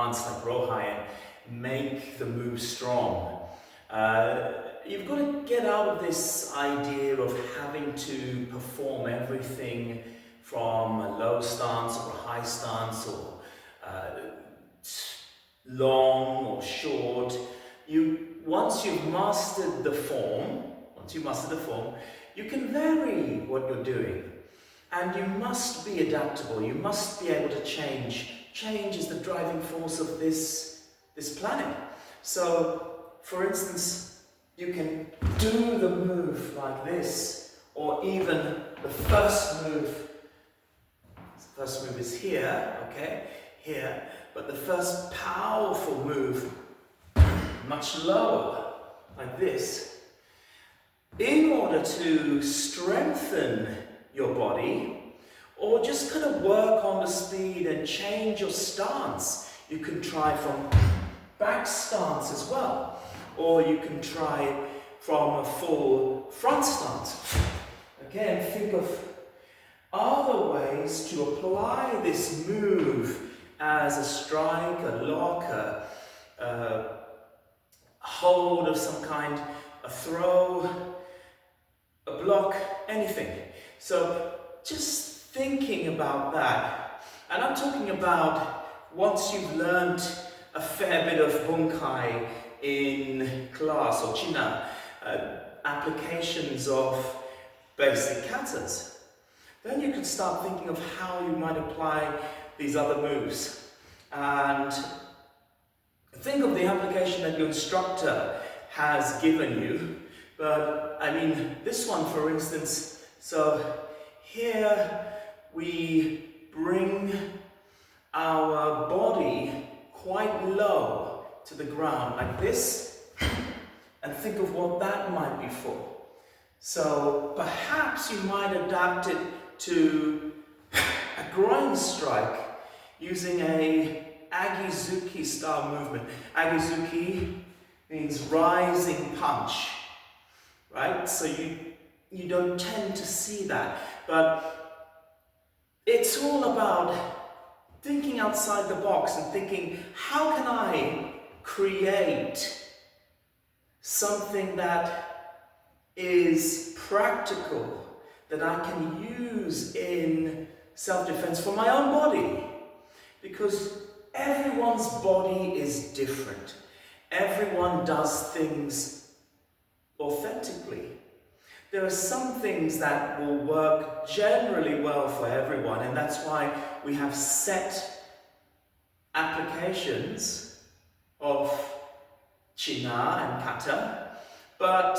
advanced like Rohai and make the move strong. You've got to get out of this idea of having to perform everything from a low stance or a high stance or long or short. Once you've mastered the form, you can vary what you're doing. And you must be adaptable. You must be able to change. Change is the driving force of this planet. So, for instance, you can do the move like this, or even the first move. The first move is here, okay? Here. But the first powerful move, much lower, like this, in order to strengthen your body, or just kind of work on the speed and change your stance. You can try from back stance as well, or you can try from a full front stance. Okay, and think of other ways to apply this move as a strike, a lock, a hold of some kind, a throw, a block, anything. So just thinking about that, and I'm talking about once you've learned a fair bit of Bunkai in class or China, applications of basic katas, then you can start thinking of how you might apply these other moves. And think of the application that your instructor has given you. But I mean, this one, for instance, so here we bring our body quite low to the ground, like this, and think of what that might be for. So perhaps you might adapt it to a groin strike using a Agizuki style movement. Agizuki means rising punch, right? So you don't tend to see that, but it's all about thinking outside the box and thinking, how can I create something that is practical, that I can use in self-defense for my own body? Because everyone's body is different. Everyone does things authentically. There are some things that will work generally well for everyone, and that's why we have set applications of China and Kata, but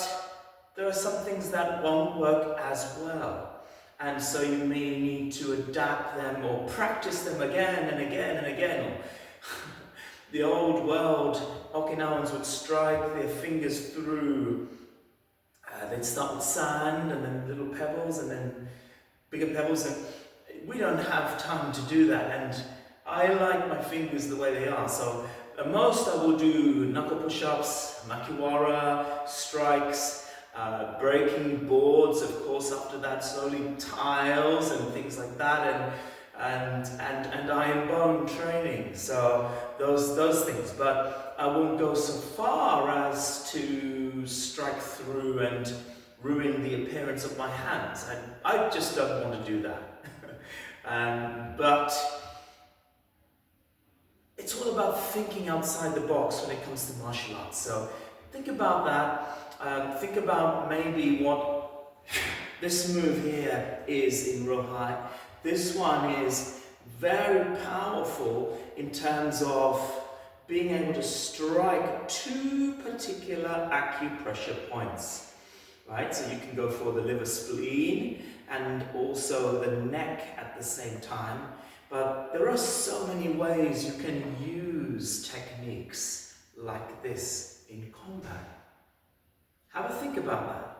there are some things that won't work as well. And so you may need to adapt them or practice them again and again and again. The old world, Okinawans would strike their fingers through. They'd start with sand and then little pebbles and then bigger pebbles. And we don't have time to do that. And I like my fingers the way they are. So at most I will do knuckle push-ups, makiwara, strikes, breaking boards, of course, after that, slowly tiles and things like that, and iron bone training, so those things. But I won't go so far as to strike through and ruin the appearance of my hands. I just don't want to do that. But it's all about thinking outside the box when it comes to martial arts. So think about that. Think about maybe what this move here is in Rohai. This one is very powerful in terms of being able to strike two particular acupressure points, right? So you can go for the liver spleen and also the neck at the same time. But there are so many ways you can use techniques like this in combat. Have a think about that.